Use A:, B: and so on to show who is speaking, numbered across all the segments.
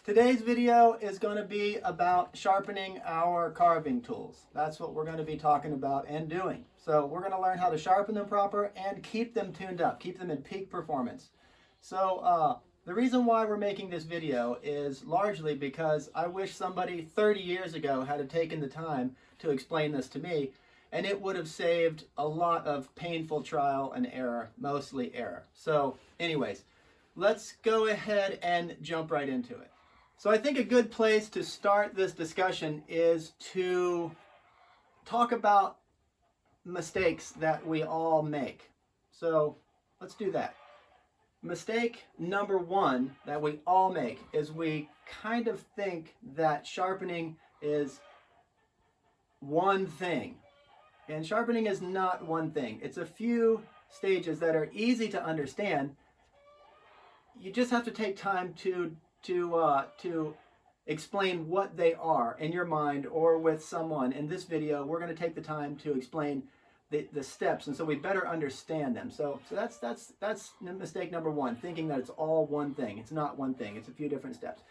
A: Today's video is going to be about sharpening our carving tools. That's what we're going to be talking about and doing. So we're going to learn how to sharpen them proper and keep them tuned up, keep them in peak performance. So the reason why we're making this video is largely because I wish somebody 30 years ago had taken the time to explain this to me, and it would have saved a lot of painful trial and error, mostly error. So anyways, let's go ahead and jump right into it. So I think a good place to start this discussion is to talk about mistakes that we all make. So let's do that. Mistake number one that we all make is we kind of think that sharpening is one thing. And sharpening is not one thing. It's a few stages that are easy to understand. You just have to take time to explain what they are in your mind or with someone. In this video, we're going to take the time to explain the steps, and so we better understand them. So that's mistake number one, thinking that it's all one thing. It's not one thing. It's a few different steps.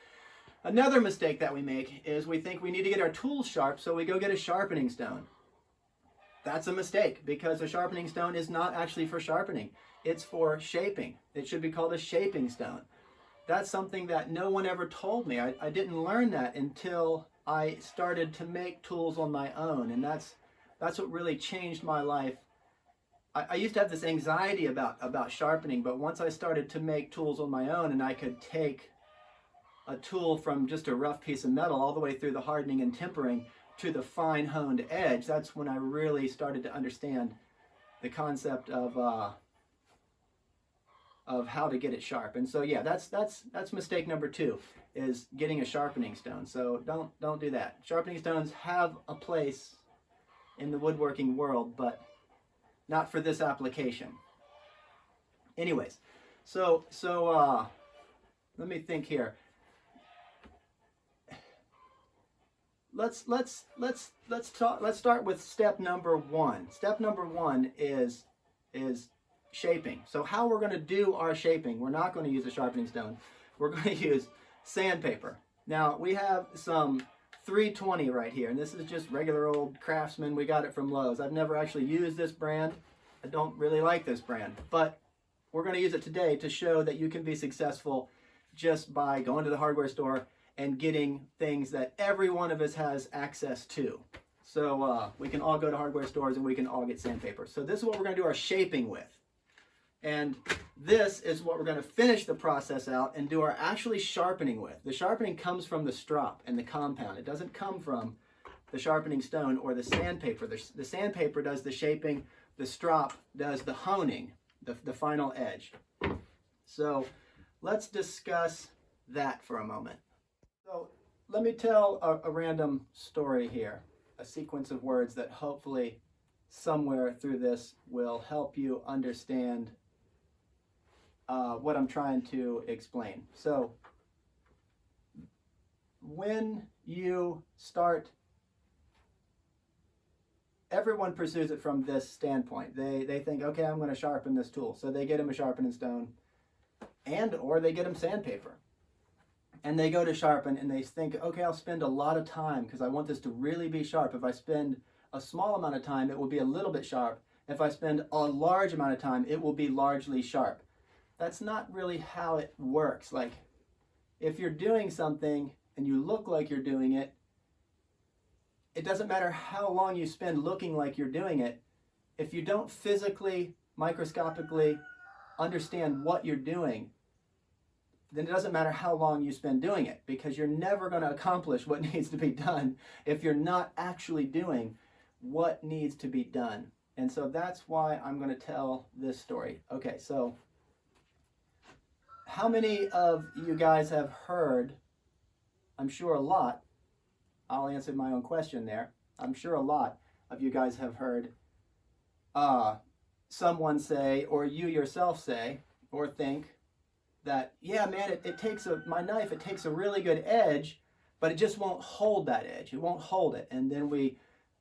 A: Another mistake that we make is we think we need to get our tools sharp, so we go get a sharpening stone. That's a mistake, because a sharpening stone is not actually for sharpening. It's for shaping. It should be called a shaping stone. That's something that no one ever told me. I didn't learn that until I started to make tools on my own, and that's what really changed my life. I used to have this anxiety about sharpening, but once I started to make tools on my own and I could take a tool from just a rough piece of metal all the way through the hardening and tempering to the fine honed edge, that's when I really started to understand the concept of how to get it sharp. And so yeah, that's mistake number two, is getting a sharpening stone. So don't do that. Sharpening stones have a place in the woodworking world, but not for this application. Anyways, so let me think here. Let's start with step number one. Step number one is shaping. So how we're going to do our shaping, we're not going to use a sharpening stone. We're going to use sandpaper. Now we have some 320 right here, and this is just regular old Craftsman. We got it from Lowe's. I've never actually used this brand. I don't really like this brand, but we're going to use it today to show that you can be successful just by going to the hardware store and getting things that every one of us has access to. So we can all go to hardware stores and we can all get sandpaper. So this is what we're going to do our shaping with. And this is what we're going to finish the process out and do our actually sharpening with. The sharpening comes from the strop and the compound. It doesn't come from the sharpening stone or the sandpaper. The sandpaper does the shaping. The strop does the honing, the final edge. So let's discuss that for a moment. So let me tell a random story here, a sequence of words that hopefully somewhere through this will help you understand what I'm trying to explain. So when you start, everyone pursues it from this standpoint. They think, okay, I'm going to sharpen this tool. So they get him a sharpening stone or they get him sandpaper. And they go to sharpen and they think, okay, I'll spend a lot of time because I want this to really be sharp. If I spend a small amount of time, it will be a little bit sharp. If I spend a large amount of time, it will be largely sharp. That's not really how it works. Like, if you're doing something and you look like you're doing it, it doesn't matter how long you spend looking like you're doing it. If you don't physically, microscopically understand what you're doing, then it doesn't matter how long you spend doing it, because you're never going to accomplish what needs to be done if you're not actually doing what needs to be done. And so that's why I'm going to tell this story. Okay, so how many of you guys have heard, I'm sure a lot, I'll answer my own question there, I'm sure a lot of you guys have heard someone say, or you yourself say, or think, that, yeah, man, it takes my knife, it takes a really good edge, but it just won't hold that edge. It won't hold it. And then we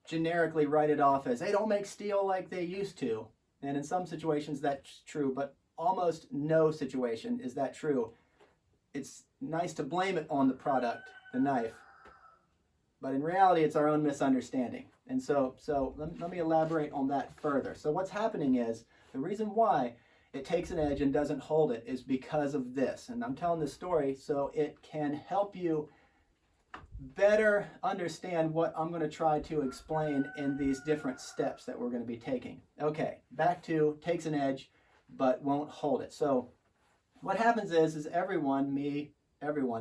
A: generically write it off as, they don't make steel like they used to. And in some situations that's true, but almost no situation is that true. It's nice to blame it on the product, the knife, but in reality it's our own misunderstanding. And so let me elaborate on that further. So what's happening is, the reason why it takes an edge and doesn't hold it is because of this. And I'm telling this story so it can help you better understand what I'm going to try to explain in these different steps that we're going to be taking. Okay, back to takes an edge but won't hold it. So what happens is everyone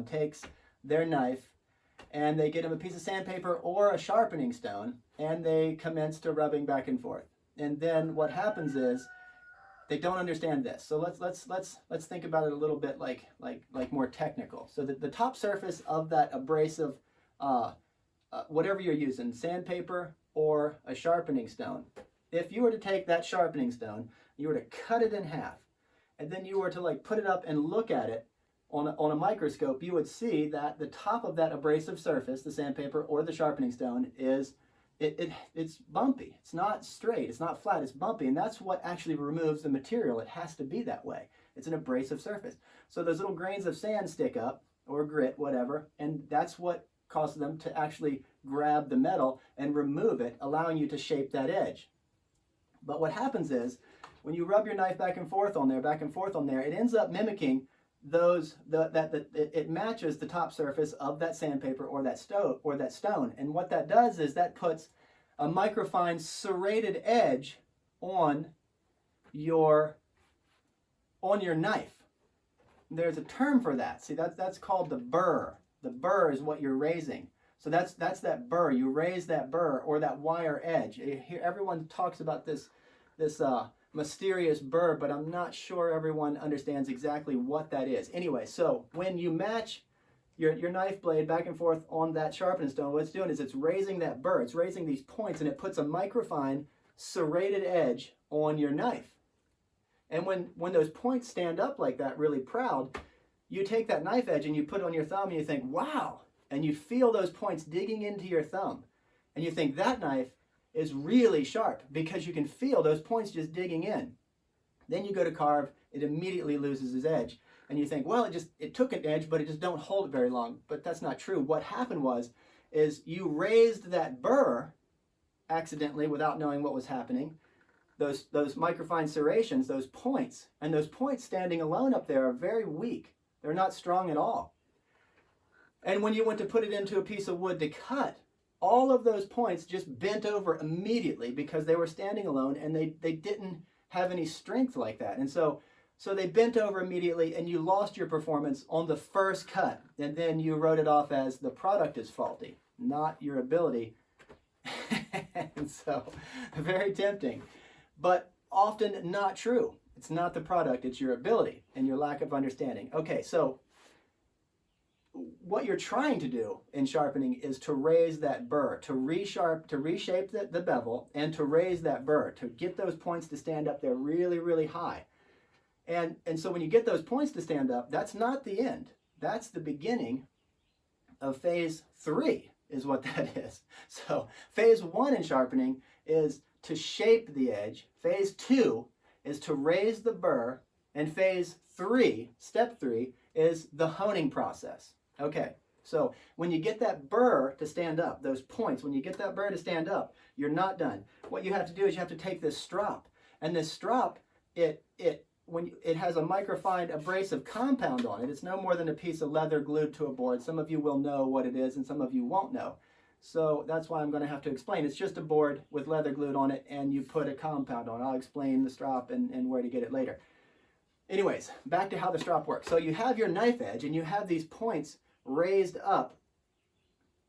A: takes their knife and they get them a piece of sandpaper or a sharpening stone and they commence to rubbing back and forth. And then what happens is they don't understand this. So let's think about it a little bit like more technical. So the top surface of that abrasive, whatever you're using, sandpaper or a sharpening stone, if you were to take that sharpening stone, you were to cut it in half, and then you were to like put it up and look at it on a microscope, you would see that the top of that abrasive surface, the sandpaper or the sharpening stone, is it's bumpy. It's not straight. It's not flat. It's bumpy, and that's what actually removes the material. It has to be that way. It's an abrasive surface. So those little grains of sand stick up, or grit, whatever, and that's what causes them to actually grab the metal and remove it, allowing you to shape that edge. But what happens is, when you rub your knife back and forth on there, it ends up mimicking it matches the top surface of that sandpaper or that stone. And what that does is that puts a microfine serrated edge on your knife. There's a term for that. See, that's called the burr. The burr is what you're raising. So that's that burr. You raise that burr or that wire edge. Here, everyone talks about this mysterious burr, but I'm not sure everyone understands exactly what that is. Anyway, so when you match your knife blade back and forth on that sharpening stone, what it's doing is it's raising that burr. It's raising these points, and it puts a microfine serrated edge on your knife. And when those points stand up like that, really proud, you take that knife edge and you put it on your thumb and you think, wow, and you feel those points digging into your thumb. And you think that knife is really sharp because you can feel those points just digging in. Then you go to carve, it immediately loses its edge. And you think, well, it took an edge, but it just don't hold it very long. But that's not true. What happened is you raised that burr accidentally without knowing what was happening. Those microfine serrations, those points, and those points standing alone up there are very weak. They're not strong at all. And when you went to put it into a piece of wood to cut, all of those points just bent over immediately because they were standing alone and they didn't have any strength like that. And so they bent over immediately and you lost your performance on the first cut. And then you wrote it off as the product is faulty, not your ability. And so, very tempting, but often not true. It's not the product, it's your ability and your lack of understanding. Okay, so what you're trying to do in sharpening is to raise that burr, to reshape the bevel, and to raise that burr, to get those points to stand up there really, really high. And so when you get those points to stand up, that's not the end. That's the beginning of phase 3, is what that is. So phase 1 in sharpening is to shape the edge. Phase 2 is to raise the burr. And phase 3, step 3, is the honing process. Okay, so when you get that burr to stand up, those points, when you get that burr to stand up, you're not done. What you have to do is you have to take this strop, and this strop, it has a microfine abrasive compound on it. It's no more than a piece of leather glued to a board. Some of you will know what it is, and some of you won't know. So that's why I'm going to have to explain. It's just a board with leather glued on it, and you put a compound on it. I'll explain the strop and where to get it later. Anyways, back to how the strop works. So you have your knife edge, and you have these points raised up.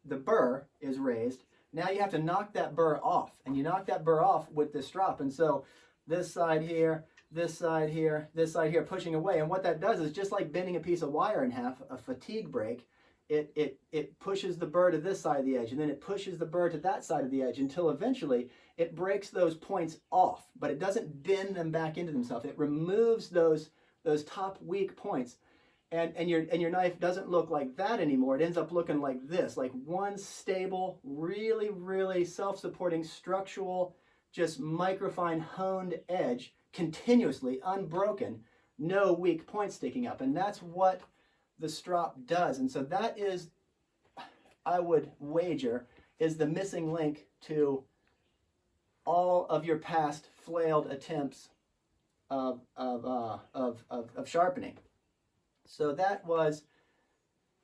A: The burr is raised. Now you have to knock that burr off, and you knock that burr off with this strop. And so this side here, this side here, this side here, pushing away. And what that does is just like bending a piece of wire in half, a fatigue break. It pushes the burr to this side of the edge, and then it pushes the burr to that side of the edge until eventually it breaks those points off, but it doesn't bend them back into themselves. It removes those top weak points. And your knife doesn't look like that anymore. It ends up looking like this, like one stable, really, really self-supporting, structural, just microfine honed edge, continuously unbroken, no weak points sticking up. And that's what the strop does. And so that is, I would wager, is the missing link to all of your past flailed attempts of sharpening. So that was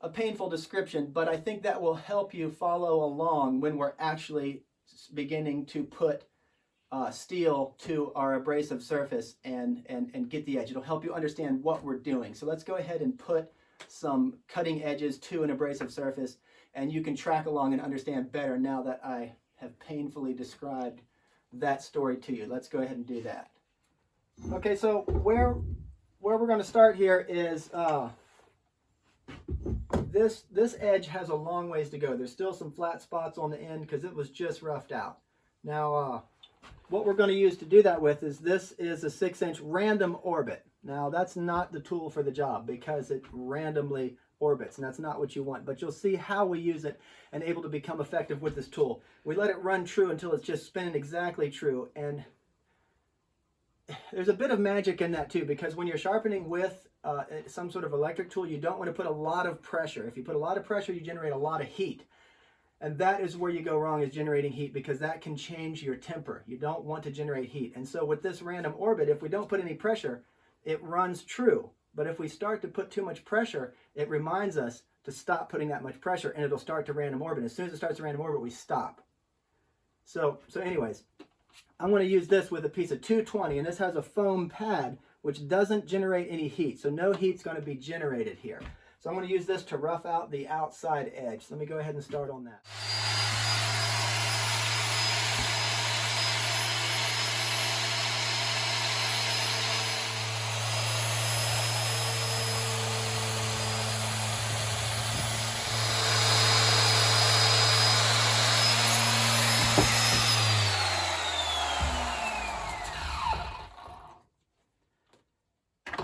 A: a painful description, but I think that will help you follow along when we're actually beginning to put steel to our abrasive surface and get the edge. It'll help you understand what we're doing. So let's go ahead and put some cutting edges to an abrasive surface, and you can track along and understand better now that I have painfully described that story to you. Let's go ahead and do that. Okay, so where we're going to start here is this edge has a long ways to go. There's still some flat spots on the end because it was just roughed out. Now, what we're going to use to do that with is this is a 6-inch random orbit. Now, that's not the tool for the job because it randomly orbits, and that's not what you want. But you'll see how we use it and able to become effective with this tool. We let it run true until it's just spinning exactly true. And there's a bit of magic in that too, because when you're sharpening with some sort of electric tool, you don't want to put a lot of pressure. If you put a lot of pressure, you generate a lot of heat. And that is where you go wrong, is generating heat, because that can change your temper. You don't want to generate heat. And so with this random orbit, if we don't put any pressure, it runs true. But if we start to put too much pressure, it reminds us to stop putting that much pressure, and it'll start to random orbit. As soon as it starts to random orbit, we stop. So anyways, I'm going to use this with a piece of 220, and this has a foam pad which doesn't generate any heat. So no heat's going to be generated here. So I'm going to use this to rough out the outside edge. So let me go ahead and start on that.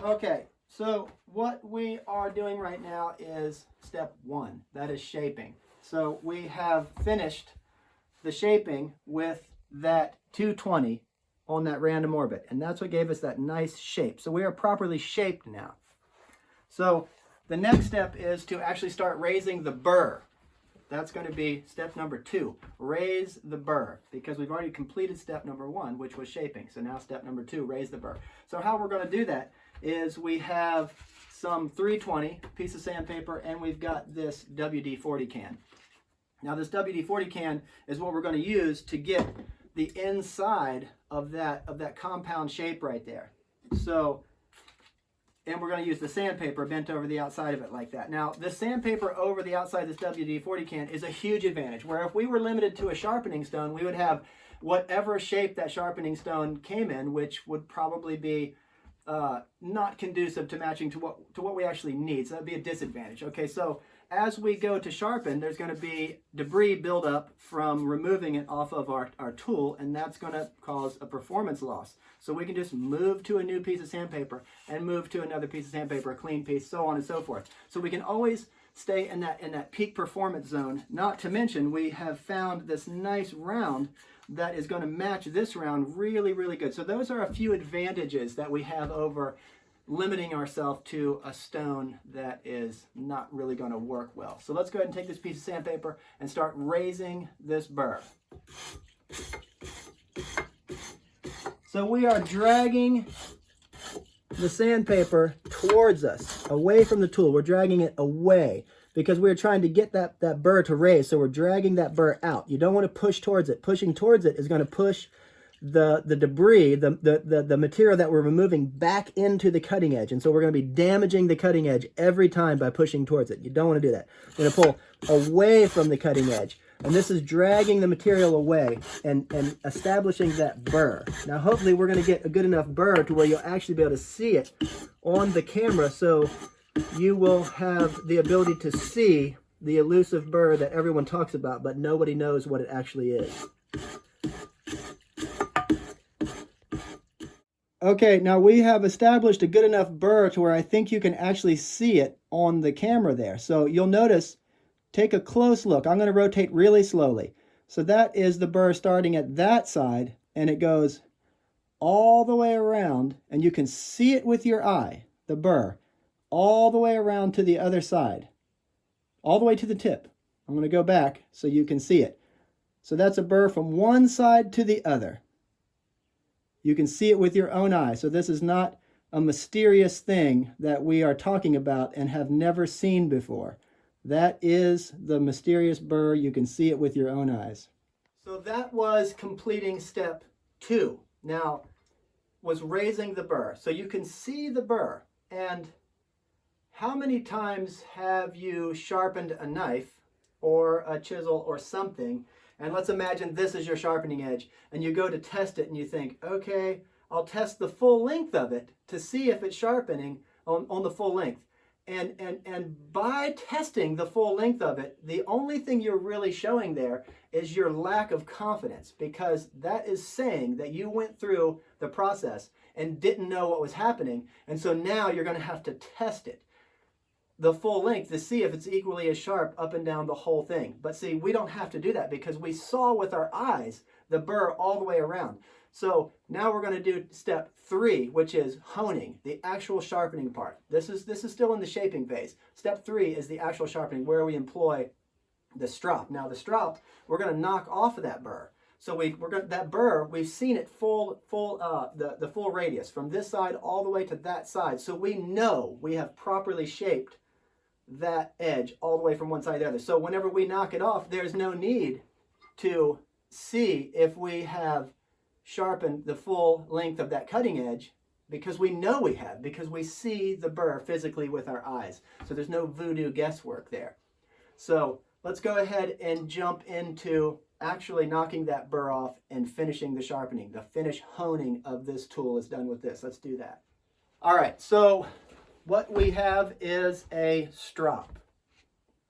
A: Okay, so what we are doing right now is step 1. That is shaping. So we have finished the shaping with that 220 on that random orbit, and that's what gave us that nice shape. So we are properly shaped now. So the next step is to actually start raising the burr. That's going to be step number 2. Raise the burr, because we've already completed step number 1, which was shaping. So now step number 2, raise the burr. So how we're going to do that is we have some 320 piece of sandpaper, and we've got this WD-40 can. Now this WD-40 can is what we're going to use to get the inside of that compound shape right there. So, and we're going to use the sandpaper bent over the outside of it like that. Now, the sandpaper over the outside of this WD-40 can is a huge advantage, where if we were limited to a sharpening stone, we would have whatever shape that sharpening stone came in, which would probably be not conducive to matching to what we actually need. So that'd be a disadvantage. Okay, so as we go to sharpen, there's going to be debris buildup from removing it off of our tool, and that's going to cause a performance loss. So we can just move to a new piece of sandpaper and move to another piece of sandpaper, a clean piece, so on and so forth. So we can always stay in that peak performance zone. Not to mention, we have found this nice round that is going to match this round really, really good. So those are a few advantages that we have over limiting ourselves to a stone that is not really going to work well. So let's go ahead and take this piece of sandpaper and start raising this burr. So we are dragging the sandpaper towards us, away from the tool. We're dragging it away, because we're trying to get that burr to raise. So we're dragging that burr out. You don't want to push towards it. Pushing towards it is going to push the debris, the material that we're removing, back into the cutting edge. And so we're going to be damaging the cutting edge every time by pushing towards it. You don't want to do that. We're going to pull away from the cutting edge. And this is dragging the material away and establishing that burr. Now hopefully we're going to get a good enough burr to where you'll actually be able to see it on the camera, so you will have the ability to see the elusive burr that everyone talks about, but nobody knows what it actually is. Okay, now we have established a good enough burr to where I think you can actually see it on the camera there. So you'll notice, take a close look. I'm going to rotate really slowly. So that is the burr starting at that side, and it goes all the way around, and you can see it with your eye, the burr, all the way around to the other side, all the way to the tip. I'm going to go back so you can see it. So that's a burr from one side to the other. You can see it with your own eye. So this is not a mysterious thing that we are talking about and have never seen before. That is the mysterious burr. You can see it with your own eyes. So that was completing step 2. Now, was raising the burr. So you can see the burr. And how many times have you sharpened a knife or a chisel or something? And let's imagine this is your sharpening edge, and you go to test it and you think, okay, I'll test the full length of it to see if it's sharpening on the full length. And by testing the full length of it, the only thing you're really showing there is your lack of confidence, because that is saying that you went through the process and didn't know what was happening. And so now you're going to have to test it, the full length, to see if it's equally as sharp up and down the whole thing. But see, we don't have to do that because we saw with our eyes the burr all the way around. So now we're going to do step 3, which is honing, the actual sharpening part. This is still in the shaping phase. Step 3 is the actual sharpening, where we employ the strop. Now the strop, we're going to knock off of that burr. So that burr, we've seen it the full radius from this side all the way to that side. So we know we have properly shaped that edge all the way from one side to the other. So whenever we knock it off, there's no need to see if we have sharpened the full length of that cutting edge, because we know we have, because we see the burr physically with our eyes. So there's no voodoo guesswork there. So let's go ahead and jump into actually knocking that burr off and finishing the sharpening. The finish honing of this tool is done with this. Let's do that. All right, so what we have is a strop.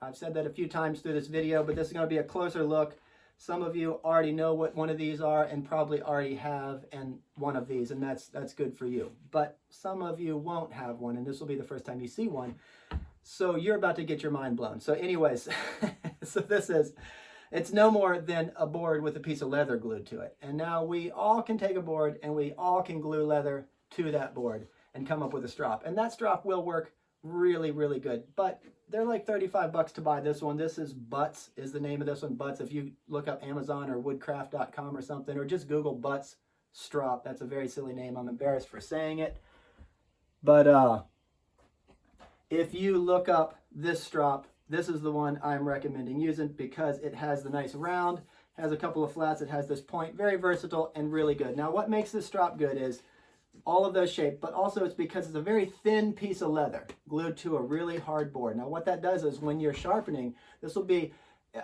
A: I've said that a few times through this video, but this is going to be a closer look. Some of you already know what one of these are and probably already have one of these, and that's good for you. But some of you won't have one, and this will be the first time you see one. So you're about to get your mind blown. So anyways, so it's no more than a board with a piece of leather glued to it. And now we all can take a board and we all can glue leather to that board and come up with a strop. And that strop will work really, really good. But they're like $35 to buy this one. This is Butts, is the name of this one. Butts, if you look up Amazon or woodcraft.com or something, or just Google Butts strop. That's a very silly name. I'm embarrassed for saying it. But if you look up this strop, this is the one I'm recommending using, because it has the nice round, has a couple of flats, it has this point, very versatile and really good. Now what makes this strop good is all of those shapes, but also it's because it's a very thin piece of leather glued to a really hard board. Now what that does is when you're sharpening, this will be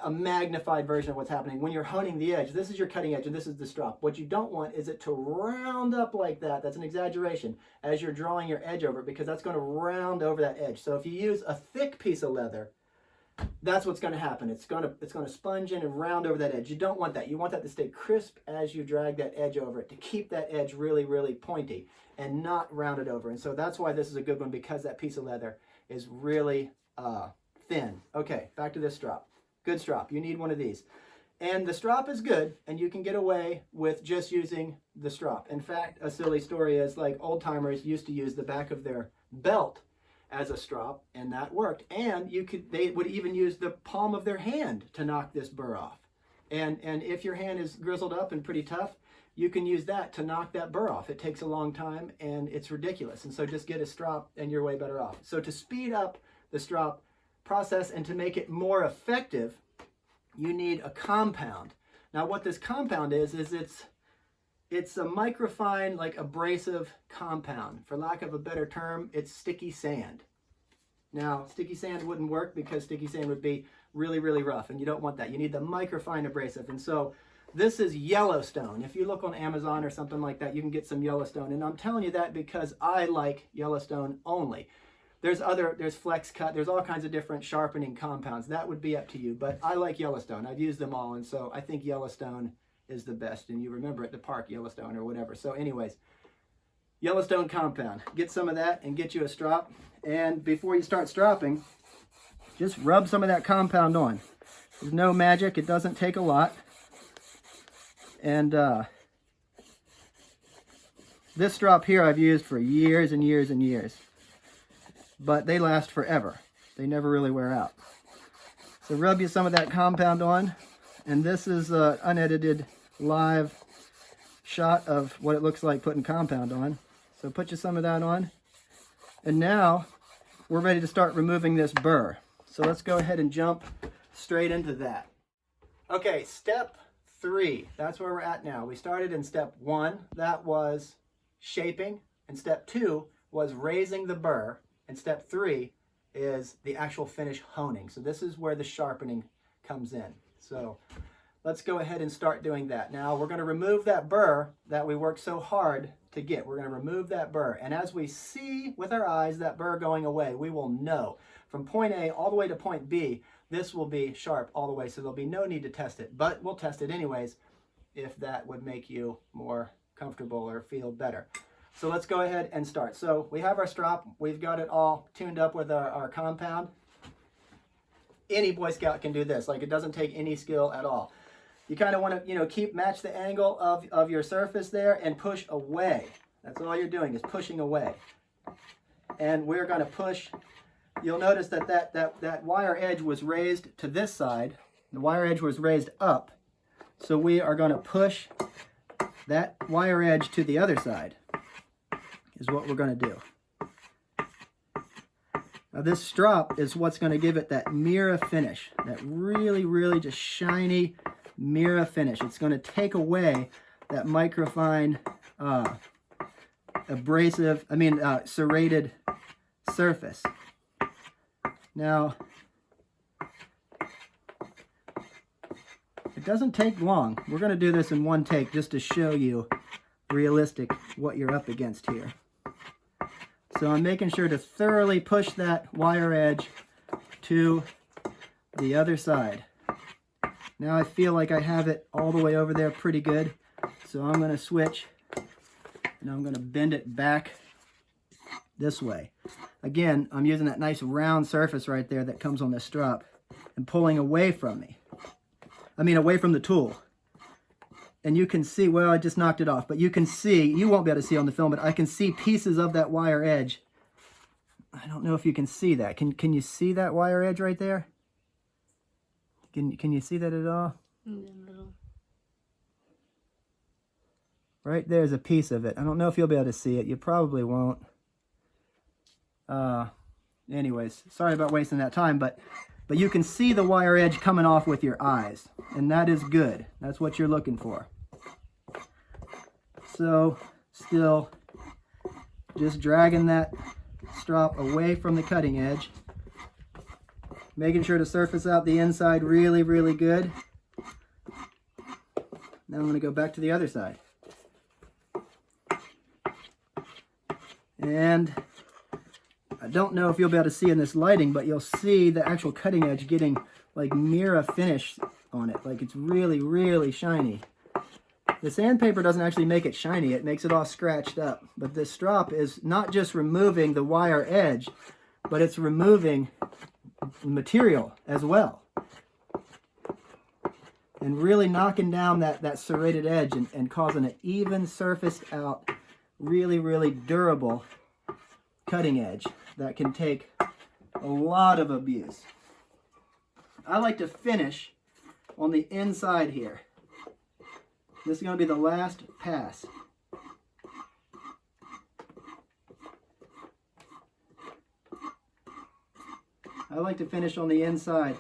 A: a magnified version of what's happening. When you're honing the edge, this is your cutting edge and this is the strop. What you don't want is it to round up like that. That's an exaggeration as you're drawing your edge over it, because that's going to round over that edge. So if you use a thick piece of leather, that's what's going to happen. It's going to sponge in and round over that edge. You don't want that. You want that to stay crisp as you drag that edge over it, to keep that edge really, really pointy and not rounded over. And so that's why this is a good one, because that piece of leather is really thin. Okay, back to this strop. Good strop. You need one of these. And the strop is good, and you can get away with just using the strop. In fact, a silly story is, like, old timers used to use the back of their belt as a strop, and that worked. And they would even use the palm of their hand to knock this burr off. And if your hand is grizzled up and pretty tough, you can use that to knock that burr off. It takes a long time and it's ridiculous. And so just get a strop and you're way better off. So to speed up the strop process and to make it more effective, you need a compound. Now what this compound is it's a microfine, like abrasive compound. For lack of a better term, it's sticky sand. Now, sticky sand wouldn't work because sticky sand would be really, really rough, and you don't want that. You need the microfine abrasive. And so this is Yellowstone. If you look on Amazon or something like that, you can get some Yellowstone. And I'm telling you that because I like Yellowstone only. There's flex cut, there's all kinds of different sharpening compounds. That would be up to you, but I like Yellowstone. I've used them all, and so I think Yellowstone is the best. And you remember at the park, Yellowstone or whatever. So anyways, Yellowstone compound. Get some of that and get you a strop. And before you start stropping, just rub some of that compound on. There's no magic. It doesn't take a lot. And this strop here I've used for years and years and years. but they last forever. They never really wear out. So rub you some of that compound on, and this is an unedited live shot of what it looks like putting compound on. So put you some of that on, and now we're ready to start removing this burr. So let's go ahead and jump straight into that. Okay, step 3, that's where we're at now. We started in step 1, that was shaping, and step 2 was raising the burr, and step 3 is the actual finish honing. So this is where the sharpening comes in. So let's go ahead and start doing that. Now we're going to remove that burr that we worked so hard to get. We're going to remove that burr, and as we see with our eyes that burr going away, we will know from point A all the way to point B, this will be sharp all the way, so there'll be no need to test it, but we'll test it anyways if that would make you more comfortable or feel better. So let's go ahead and start. So we have our strop, we've got it all tuned up with our compound. Any Boy Scout can do this, like it doesn't take any skill at all. You kind of want to, match the angle of your surface there and push away. That's all you're doing, is pushing away. And we're going to push. You'll notice that wire edge was raised to this side. The wire edge was raised up. So we are going to push that wire edge to the other side, is what we're going to do. Now this strop is what's going to give it that mirror finish, that really, really just shiny mirror finish. It's going to take away that microfine serrated surface. Now, it doesn't take long. We're going to do this in one take just to show you realistic what you're up against here. So I'm making sure to thoroughly push that wire edge to the other side. Now I feel like I have it all the way over there pretty good. So I'm going to switch and I'm going to bend it back this way. Again, I'm using that nice round surface right there that comes on this strop and pulling away from me. Away from the tool. And you can see, well, I just knocked it off, but you can see, you won't be able to see on the film, but I can see pieces of that wire edge. I don't know if you can see that. Can you see that wire edge right there? Can you see that at all?
B: A little.
A: Right there's a piece of it. I don't know if you'll be able to see it. You probably won't. Anyways, sorry about wasting that time, but you can see the wire edge coming off with your eyes, and that is good. That's what you're looking for. So, still just dragging that strop away from the cutting edge, making sure to surface out the inside really, really good. Now I'm going to go back to the other side. And I don't know if you'll be able to see in this lighting, but you'll see the actual cutting edge getting like mirror finish on it. Like it's really, really shiny. The sandpaper doesn't actually make it shiny, it makes it all scratched up. But this strop is not just removing the wire edge, but it's removing material as well. And really knocking down that serrated edge and causing an even surfaced out, really, really durable cutting edge that can take a lot of abuse. I like to finish on the inside here. This is going to be the last pass. I like to finish on the inside.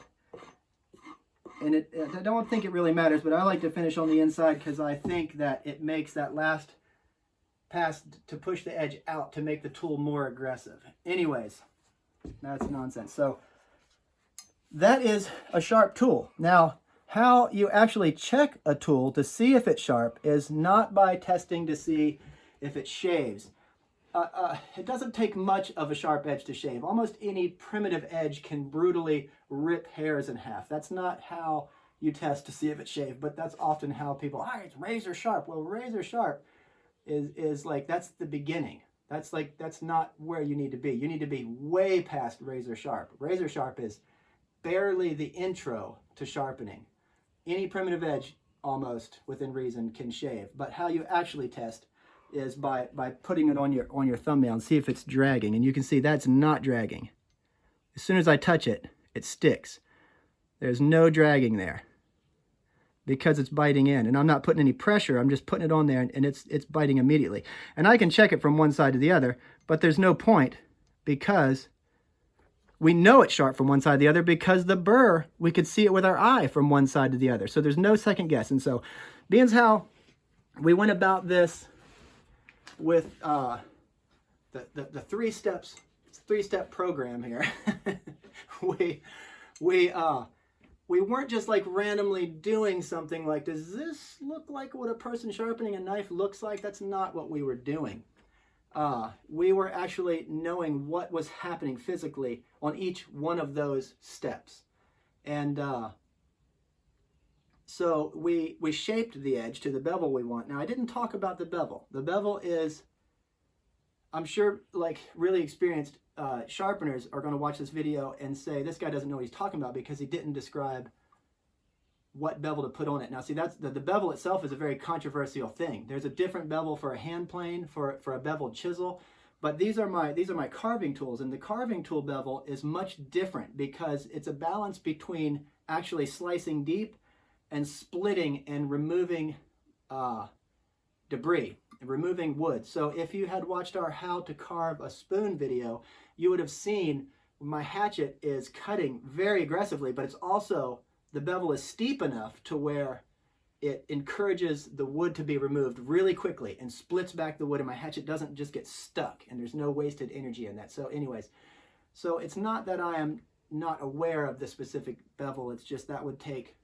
A: And I don't think it really matters, but I like to finish on the inside because I think that it makes that last pass to push the edge out to make the tool more aggressive. Anyways, that's nonsense. So that is a sharp tool. Now, how you actually check a tool to see if it's sharp is not by testing to see if it shaves. It doesn't take much of a sharp edge to shave. Almost any primitive edge can brutally rip hairs in half. That's not how you test to see if it's shaved, but that's often how people, it's razor sharp. Well, razor sharp is like, that's the beginning. That's not where you need to be. You need to be way past razor sharp. Razor sharp is barely the intro to sharpening. Any primitive edge, almost within reason, can shave. But how you actually test is by putting it on your thumbnail and see if it's dragging. And you can see that's not dragging. As soon as I touch it, it sticks. There's no dragging there because it's biting in. And I'm not putting any pressure. I'm just putting it on there, and it's biting immediately. And I can check it from one side to the other, but there's no point because we know it's sharp from one side to the other because the burr, we could see it with our eye from one side to the other. So there's no second guess. And so being how we went about this with the three-step program here, we weren't just like randomly doing something like, does this look like what a person sharpening a knife looks like? That's not what we were doing. We were actually knowing what was happening physically on each one of those steps. And so we shaped the edge to the bevel we want. Now, I didn't talk about the bevel. The bevel is, I'm sure, like really experienced sharpeners are going to watch this video and say, this guy doesn't know what he's talking about because he didn't describe what bevel to put on it. Now, see, that's the bevel itself is a very controversial thing. There's a different bevel for a hand plane, for a beveled chisel, but these are my carving tools, and the carving tool bevel is much different because it's a balance between actually slicing deep and splitting and removing debris and removing wood. So if you had watched our how to carve a spoon video, you would have seen my hatchet is cutting very aggressively, but it's also, the bevel is steep enough to where it encourages the wood to be removed really quickly and splits back the wood, and my hatchet doesn't just get stuck, and there's no wasted energy in that. So anyways, so it's not that I am not aware of the specific bevel, it's just that would take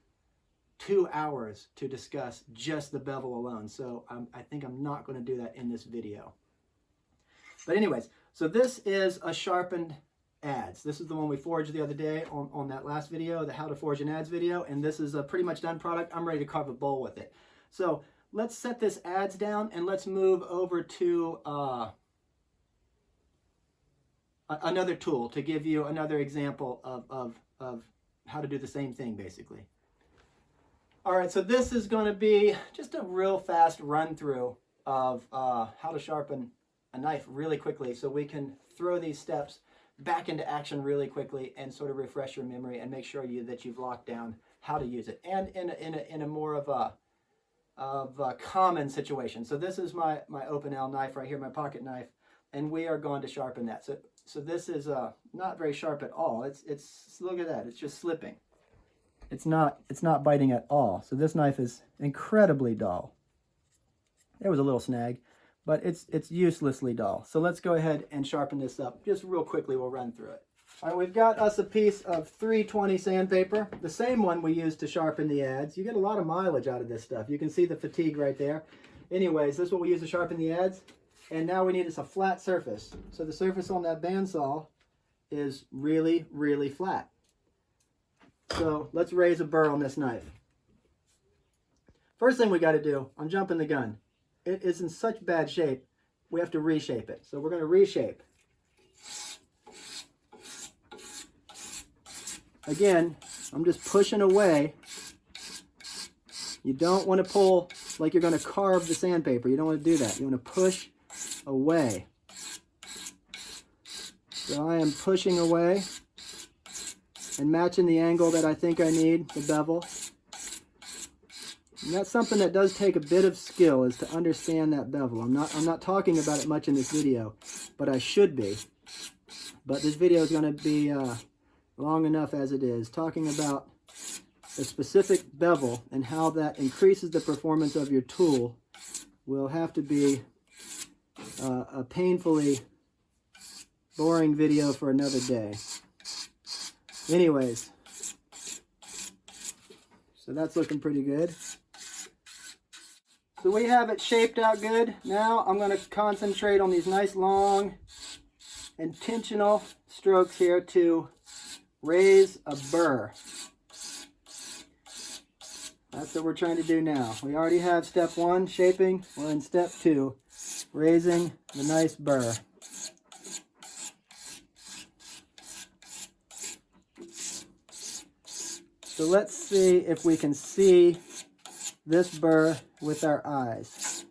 A: 2 hours to discuss just the bevel alone. So I think I'm not going to do that in this video. But anyways, so this is a sharpened adze. This is the one we forged the other day on that last video, the how to forge an adze video, and this is a pretty much done product. I'm ready to carve a bowl with it. So let's set this adze down and let's move over to another tool to give you another example of how to do the same thing basically. All right, so this is going to be just a real fast run through of how to sharpen a knife really quickly so we can throw these steps back into action really quickly and sort of refresh your memory and make sure that you've locked down how to use it, and in a more of a common situation. So this is my open L knife right here, my pocket knife, and we are going to sharpen that. So this is not very sharp at all. It's look at that, it's just slipping. It's not biting at all. So this knife is incredibly dull. There was a little snag, but it's uselessly dull. So let's go ahead and sharpen this up. Just real quickly, we'll run through it. All right, we've got us a piece of 320 sandpaper, the same one we used to sharpen the adze. You get a lot of mileage out of this stuff. You can see the fatigue right there. Anyways, this is what we use to sharpen the adze. And now we need a flat surface. So the surface on that bandsaw is really, really flat. So let's raise a burr on this knife. First thing we got to do, I'm jumping the gun. It is in such bad shape, we have to reshape it. So we're going to reshape. Again, I'm just pushing away. You don't want to pull like you're going to carve the sandpaper. You don't want to do that. You want to push away. So I am pushing away and matching the angle that I think I need, the bevel. And that's something that does take a bit of skill, is to understand that bevel. I'm not talking about it much in this video, but I should be. But this video is going to be long enough as it is, talking about the specific bevel and how that increases the performance of your tool will have to be a painfully boring video for another day. Anyways, so that's looking pretty good. So we have it shaped out good. Now I'm going to concentrate on these nice long intentional strokes here to raise a burr. That's what we're trying to do now. We already have step 1, shaping. We're in step 2, raising the nice burr. So let's see if we can see this burr with our eyes.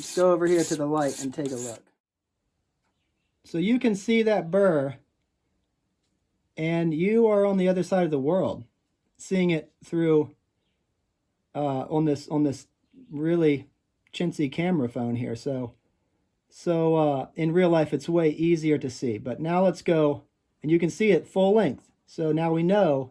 A: Let's go over here to the light and take a look. So you can see that burr, and you are on the other side of the world, seeing it through on this really chintzy camera phone here. So in real life it's way easier to see. But now let's go, and you can see it full length. So now we know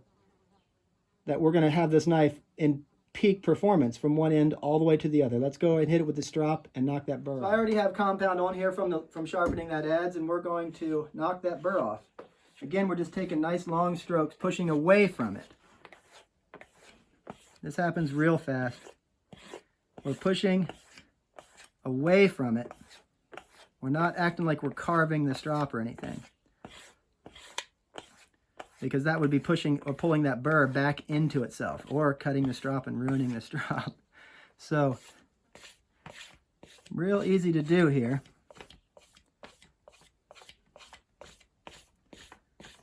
A: that we're going to have this knife in peak performance from one end all the way to the other. Let's go and hit it with the strop and knock that burr off. So I already have compound on here from sharpening that adze, and we're going to knock that burr off. Again, we're just taking nice long strokes, pushing away from it. This happens real fast. We're pushing away from it. We're not acting like we're carving the strop or anything, because that would be pushing or pulling that burr back into itself, or cutting the strop and ruining the strop. So, real easy to do here.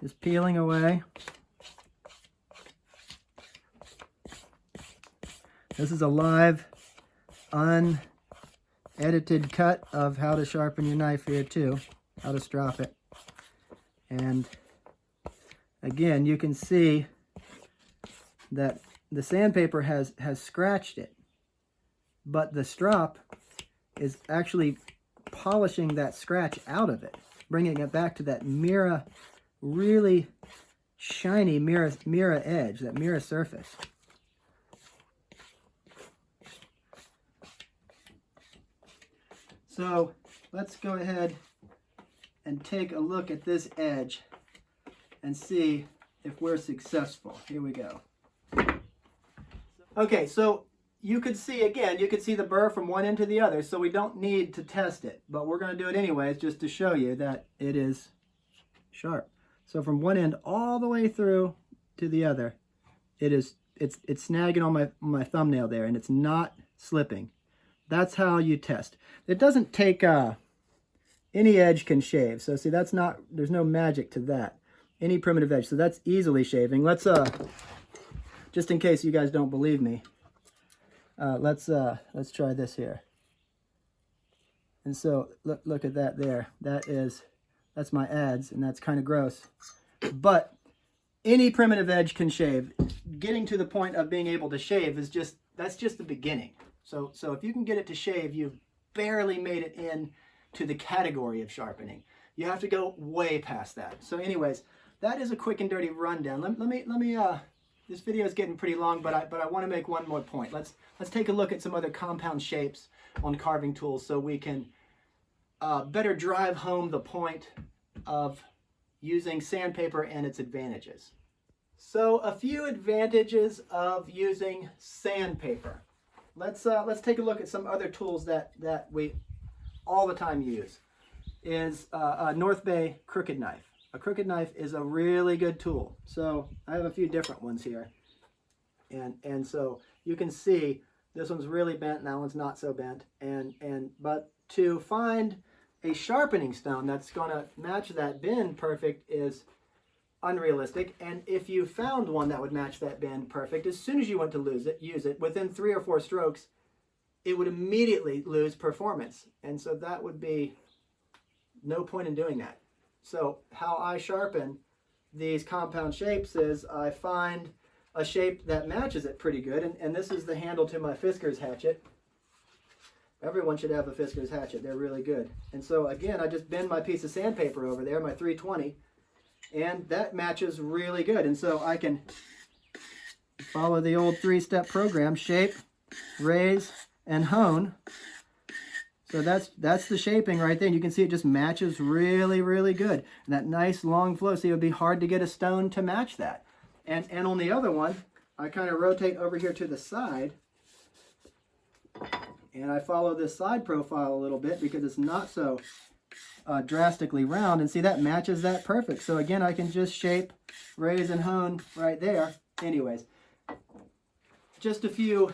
A: Just peeling away. This is a live, unedited cut of how to sharpen your knife here too, how to strop it. And again, you can see that the sandpaper has scratched it, but the strop is actually polishing that scratch out of it, bringing it back to that mirror, really shiny mirror edge, that mirror surface. So let's go ahead and take a look at this edge and see if we're successful. Here we go. Okay, so you could see, again, you could see the burr from one end to the other, so we don't need to test it, but we're going to do it anyways just to show you that it is sharp. So from one end all the way through to the other, it's snagging on my thumbnail there, and it's not slipping. That's how you test. It doesn't take any edge can shave. So see, that's not, there's no magic to that. Any primitive edge. So that's easily shaving. Let's just in case you guys don't believe me, let's try this here. And so look at that there. That's my adze, and that's kind of gross. But any primitive edge can shave. Getting to the point of being able to shave is that's just the beginning. So if you can get it to shave, you've barely made it in to the category of sharpening. You have to go way past that. So anyways, that is a quick and dirty rundown. Let me this video is getting pretty long, but I want to make one more point. Let's take a look at some other compound shapes on carving tools so we can better drive home the point of using sandpaper and its advantages. So a few advantages of using sandpaper. Let's take a look at some other tools that we all the time use. Is a North Bay crooked knife. A crooked knife is a really good tool. So I have a few different ones here, and so you can see this one's really bent, and that one's not so bent. But to find a sharpening stone that's going to match that bend perfect is unrealistic. And if you found one that would match that bend perfect, as soon as you went to use it, within 3 or 4 strokes, it would immediately lose performance. And so that would be no point in doing that. So how I sharpen these compound shapes is I find a shape that matches it pretty good. And this is the handle to my Fisker's hatchet. Everyone should have a Fisker's hatchet. They're really good. And so again, I just bend my piece of sandpaper over there, my 320, and that matches really good. And so I can follow the old 3-step program: shape, raise, and hone. So that's the shaping right there. And you can see it just matches really, really good. And that nice long flow. See, it would be hard to get a stone to match that. And on the other one, I kind of rotate over here to the side, and I follow this side profile a little bit because it's not so drastically round. And see, that matches that perfect. So again, I can just shape, raise, and hone right there. Anyways, just a few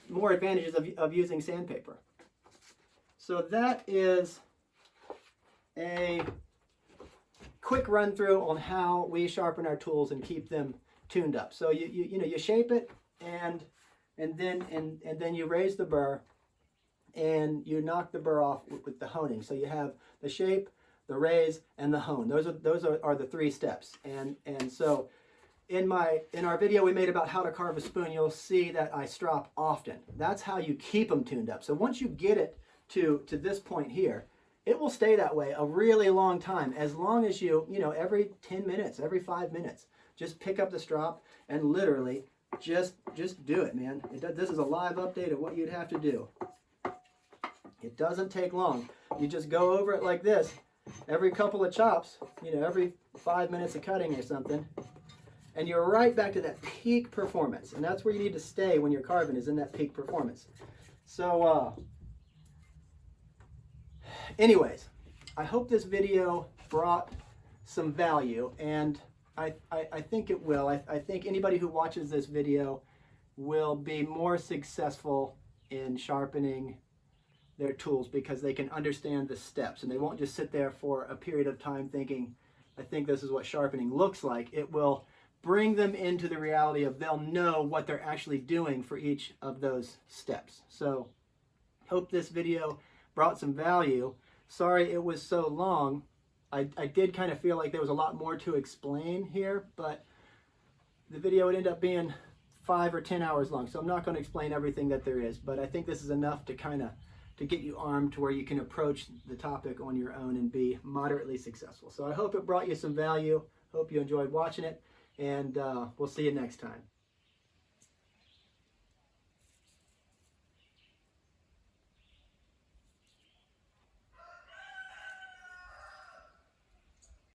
A: more advantages of using sandpaper. So that is a quick run through on how we sharpen our tools and keep them tuned up. So you shape it, and then you raise the burr, and you knock the burr off with the honing. So you have the shape, the raise, and the hone. Those are the 3 steps. And so in our video we made about how to carve a spoon, you'll see that I strop often. That's how you keep them tuned up. So once you get it to this point here, it will stay that way a really long time, as long as you every 10 minutes, every 5 minutes, just pick up the strop and literally just do it, man. This is a live update of what you'd have to do. It doesn't take long. You just go over it like this every couple of chops, every 5 minutes of cutting or something, and you're right back to that peak performance. And that's where you need to stay when you're carving, is in that peak performance. So anyways, I hope this video brought some value, and I think it will. I think anybody who watches this video will be more successful in sharpening their tools because they can understand the steps, and they won't just sit there for a period of time thinking, I think this is what sharpening looks like. It will bring them into the reality of they'll know what they're actually doing for each of those steps. So hope this video brought some value. Sorry it was so long. I did kind of feel like there was a lot more to explain here, but the video would end up being 5 or 10 hours long, so I'm not going to explain everything that there is, but I think this is enough to to get you armed to where you can approach the topic on your own and be moderately successful. So I hope it brought you some value. Hope you enjoyed watching it, and we'll see you next time.